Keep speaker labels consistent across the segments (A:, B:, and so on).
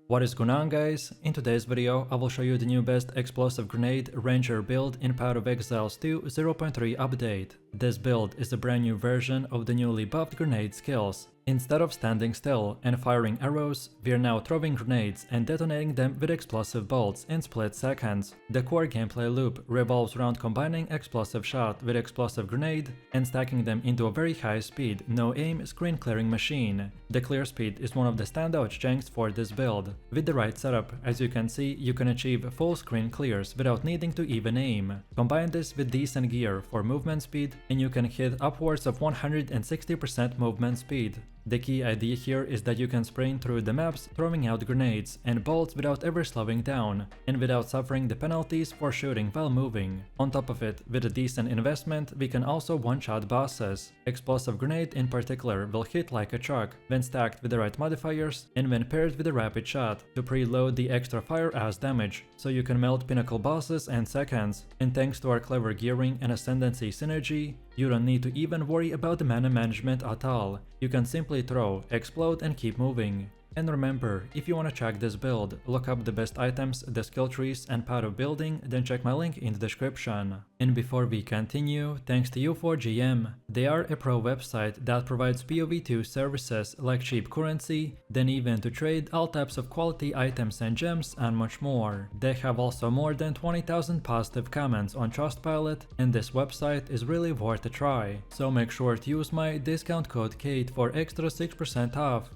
A: What is going on, guys? In today's video I will show you the new best explosive grenade ranger build in POE Exiles 2 0.3 update. This build is a brand new version of the newly buffed grenade skills. Instead of standing still and firing arrows, we are now throwing grenades and detonating them with explosive bolts in split seconds. The core gameplay loop revolves around combining explosive shot with explosive grenade and stacking them into a very high speed, no aim, screen clearing machine. The clear speed is one of the standout strengths for this build. With the right setup, as you can see, you can achieve full screen clears without needing to even aim. Combine this with decent gear for movement speed and you can hit upwards of 160% movement speed. The key idea here is that you can sprint through the maps throwing out grenades and bolts without ever slowing down, and without suffering the penalties for shooting while moving. On top of it, with a decent investment, we can also one-shot bosses. Explosive grenade in particular will hit like a truck when stacked with the right modifiers and when paired with a rapid shot to preload the extra fire as damage, so you can melt pinnacle bosses in seconds. And thanks to our clever gearing and Ascendancy synergy, you don't need to even worry about the mana management at all. You can simply throw, explode and keep moving. And remember, if you want to check this build, look up the best items, the skill trees and path of building, then check my link in the description. And before we continue, thanks to U4GM. They are a pro website that provides POE2 services like cheap currency, then even to trade all types of quality items and gems and much more. They have also more than 20,000 positive comments on Trustpilot, and this website is really worth a try. So make sure to use my discount code KAID for extra 6% off.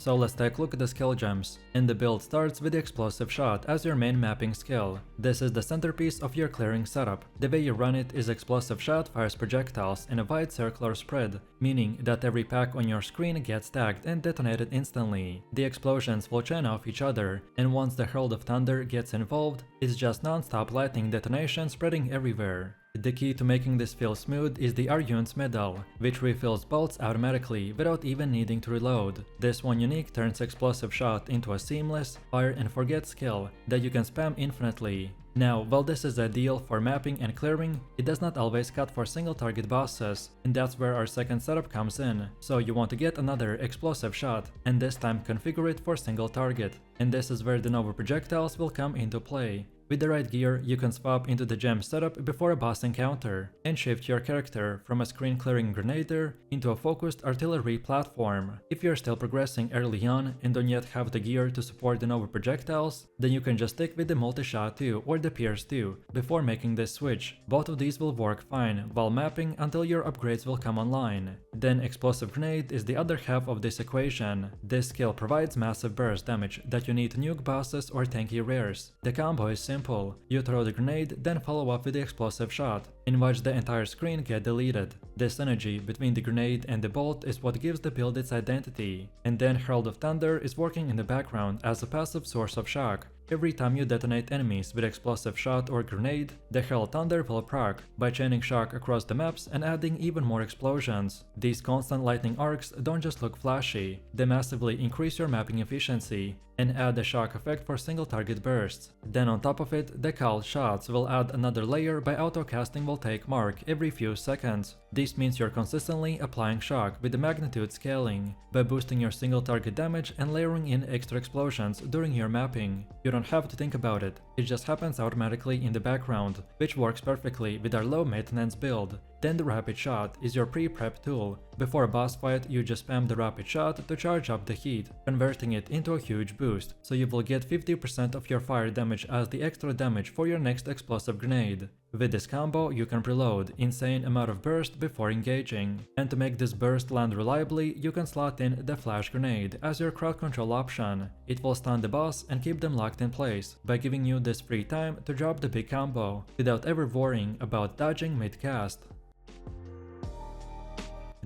A: So let's take a look at the skill gems, and the build starts with the explosive shot as your main mapping skill. This is the centerpiece of your clearing setup. The way you run it is explosive shot fires projectiles in a wide circular spread, meaning that every pack on your screen gets tagged and detonated instantly. The explosions will chain off each other, and once the Herald of Thunder gets involved, it's just non-stop lightning detonation spreading everywhere. The key to making this feel smooth is the Argunt's medal, which refills bolts automatically without even needing to reload. This one unique turns explosive shot into a seamless, fire and forget skill that you can spam infinitely. Now, while this is ideal for mapping and clearing, it does not always cut for single target bosses, and that's where our second setup comes in. So you want to get another explosive shot, and this time configure it for single target. And this is where the Nova projectiles will come into play. With the right gear, you can swap into the gem setup before a boss encounter, and shift your character from a screen-clearing grenadier into a focused artillery platform. If you're still progressing early on and don't yet have the gear to support the Nova projectiles, then you can just stick with the multi-shot 2 or the Pierce 2 before making this switch. Both of these will work fine while mapping until your upgrades will come online. Then explosive grenade is the other half of this equation. This skill provides massive burst damage that you need to nuke bosses or tanky rares. The combo is simple. You throw the grenade, then follow up with the explosive shot, and watch the entire screen get deleted. The synergy between the grenade and the bolt is what gives the build its identity. And then Herald of Thunder is working in the background as a passive source of shock. Every time you detonate enemies with explosive shot or grenade, the Herald Thunder will proc by chaining shock across the maps and adding even more explosions. These constant lightning arcs don't just look flashy, they massively increase your mapping efficiency and add a shock effect for single target bursts. Then on top of it, the called shots will add another layer by auto-casting will take mark every few seconds. This means you're consistently applying shock with the magnitude scaling, by boosting your single target damage and layering in extra explosions during your mapping. You don't have to think about it, it just happens automatically in the background, which works perfectly with our low maintenance build. Then the rapid shot is your pre-prep tool. Before a boss fight, you just spam the rapid shot to charge up the heat, converting it into a huge boost, so you will get 50% of your fire damage as the extra damage for your next explosive grenade. With this combo, you can preload insane amount of burst before engaging. And to make this burst land reliably, you can slot in the flash grenade as your crowd control option. It will stun the boss and keep them locked in place by giving you this free time to drop the big combo without ever worrying about dodging mid-cast.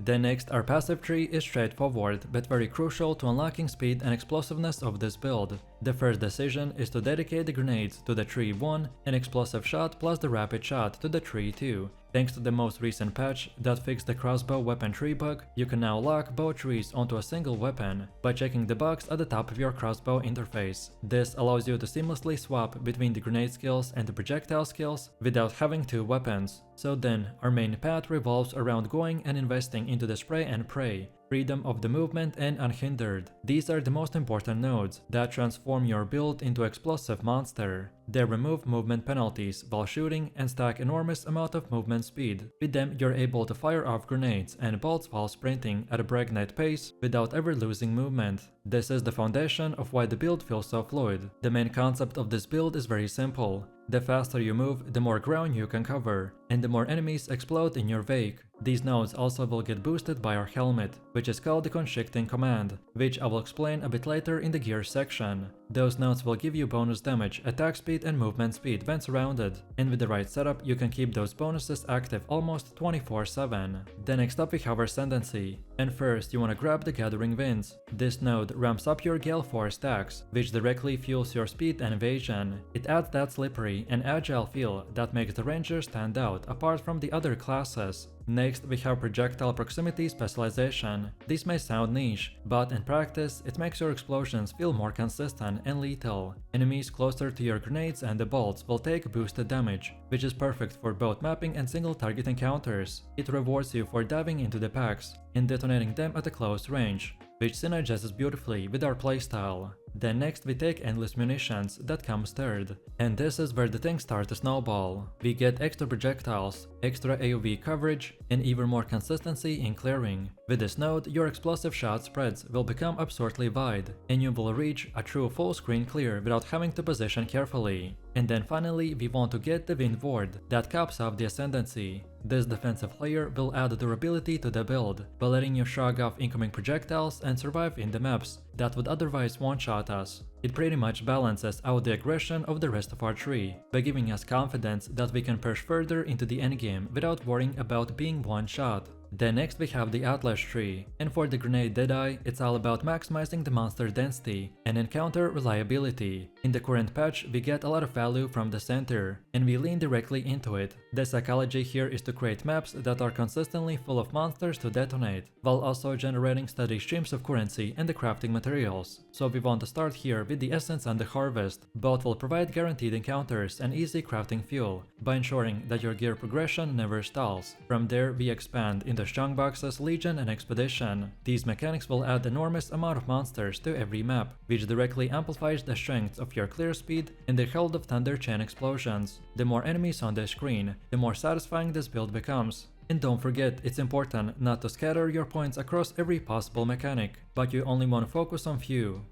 A: The next, our passive tree is straightforward but very crucial to unlocking speed and explosiveness of this build. The first decision is to dedicate the grenades to the tree 1 and explosive shot plus the rapid shot to the tree 2. Thanks to the most recent patch that fixed the crossbow weapon tree bug, you can now lock both trees onto a single weapon by checking the box at the top of your crossbow interface. This allows you to seamlessly swap between the grenade skills and the projectile skills without having two weapons. So then, our main path revolves around going and investing into the spray and pray, freedom of the movement and unhindered. These are the most important nodes that transform your build into explosive monster. They remove movement penalties while shooting and stack enormous amount of movement speed. With them you're able to fire off grenades and bolts while sprinting at a breakneck pace without ever losing movement. This is the foundation of why the build feels so fluid. The main concept of this build is very simple. The faster you move, the more ground you can cover, and the more enemies explode in your wake. These nodes also will get boosted by our helmet, which is called the Constricting Command, which I will explain a bit later in the gear section. Those nodes will give you bonus damage, attack speed and movement speed when surrounded, and with the right setup you can keep those bonuses active almost 24/7. Then next up we have Ascendancy, and first you want to grab the Gathering Winds. This node ramps up your Gale Force stacks, which directly fuels your speed and evasion. It adds that slippery and agile feel that makes the Ranger stand out apart from the other classes. Next, we have Projectile Proximity Specialization. This may sound niche, but in practice, it makes your explosions feel more consistent and lethal. Enemies closer to your grenades and the bolts will take boosted damage, which is perfect for both mapping and single target encounters. It rewards you for diving into the packs and detonating them at a close range, which synergizes beautifully with our playstyle. Then next we take Endless Munitions, that comes third. And this is where the things start to snowball. We get extra projectiles, extra AoE coverage, and even more consistency in clearing. With this node, your explosive shot spreads will become absurdly wide, and you will reach a true full screen clear without having to position carefully. And then finally, we want to get the Wind Ward that caps off the Ascendancy. This defensive layer will add durability to the build, by letting you shrug off incoming projectiles and survive in the maps that would otherwise one-shot us. It pretty much balances out the aggression of the rest of our tree, by giving us confidence that we can push further into the endgame without worrying about being one-shot. Then next we have the Atlas tree, and for the grenade Deadeye, it's all about maximizing the monster density and encounter reliability. In the current patch, we get a lot of value from the center, and we lean directly into it. The psychology here is to create maps that are consistently full of monsters to detonate, while also generating steady streams of currency and the crafting materials. So we want to start here with the Essence and the Harvest. Both will provide guaranteed encounters and easy crafting fuel, by ensuring that your gear progression never stalls. From there we expand into Strongboxes, Legion and Expedition. These mechanics will add enormous amount of monsters to every map, which directly amplifies the strength of your clear speed and the Herald of Thunder chain explosions. The more enemies on the screen, the more satisfying this build becomes. And don't forget, it's important not to scatter your points across every possible mechanic, but you only want to focus on few.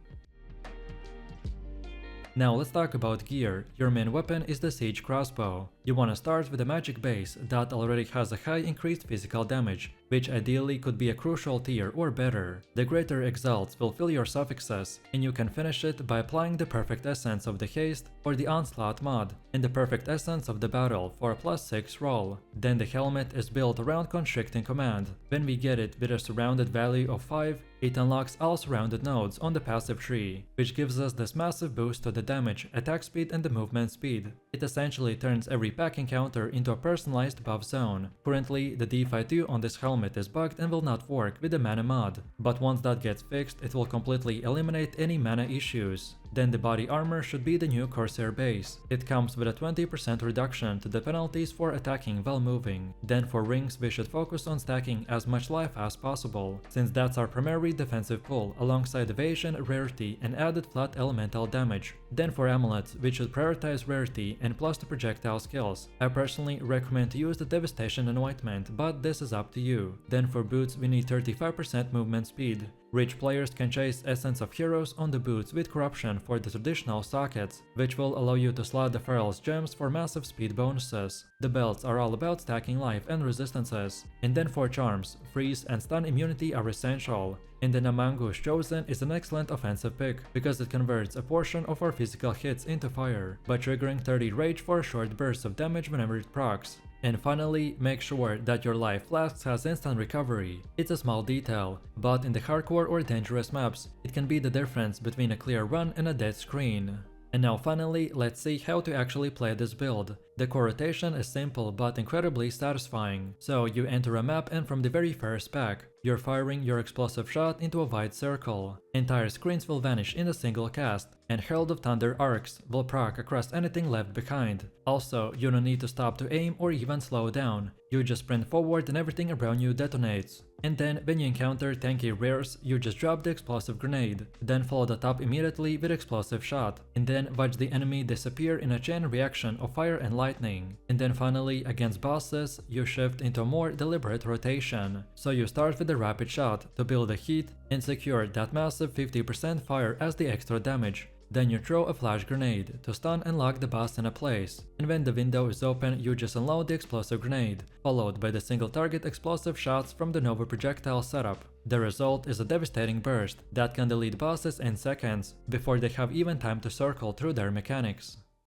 A: Now let's talk about gear. Your main weapon is the Siege Crossbow. You want to start with a magic base that already has a high increased physical damage, which ideally could be a crucial tier or better. The greater exalts will fill your suffixes, and you can finish it by applying the perfect essence of the haste or the onslaught mod, and the perfect essence of the battle for a +6 roll. Then the helmet is built around Constricting Command. When we get it with a surrounded value of 5, it unlocks all surrounded nodes on the passive tree, which gives us this massive boost to the damage, attack speed and the movement speed. It essentially turns every pack encounter into a personalized buff zone. Currently, the Defy 2 on this helmet is bugged and will not work with the mana mod, but once that gets fixed, it will completely eliminate any mana issues. Then the body armor should be the new Corsair base. It comes with a 20% reduction to the penalties for attacking while moving. Then for rings, we should focus on stacking as much life as possible, since that's our primary defensive pull alongside evasion, rarity and added flat elemental damage. Then for amulets, we should prioritize rarity and plus the projectile skills. I personally recommend to use the Devastation Anointment, but this is up to you. Then for boots, we need 35% movement speed. Rich players can chase Essence of Heroes on the boots with Corruption for the traditional sockets, which will allow you to slot the Feral's gems for massive speed bonuses. The belts are all about stacking life and resistances. And then for charms, freeze and stun immunity are essential. And the Namangu's Chosen is an excellent offensive pick, because it converts a portion of our physical hits into fire, by triggering 30 rage for a short burst of damage whenever it procs. And finally, make sure that your life flask has instant recovery. It's a small detail, but in the hardcore or dangerous maps, it can be the difference between a clear run and a dead screen. And now finally, let's see how to actually play this build. The core rotation is simple but incredibly satisfying. So you enter a map and from the very first pack, you're firing your explosive shot into a wide circle. Entire screens will vanish in a single cast, and Herald of Thunder arcs will proc across anything left behind. Also, you don't need to stop to aim or even slow down. You just sprint forward and everything around you detonates. And then, when you encounter tanky rares, you just drop the explosive grenade. Then follow the top immediately with explosive shot. And then watch the enemy disappear in a chain reaction of fire and lightning. And then finally, against bosses, you shift into a more deliberate rotation. So you start with the rapid shot to build the heat and secure that massive 50% fire as the extra damage. Then you throw a flash grenade to stun and lock the boss in a place, and when the window is open you just unload the explosive grenade, followed by the single target explosive shots from the Nova projectile setup. The result is a devastating burst that can delete bosses in seconds, before they have even time to circle through their mechanics.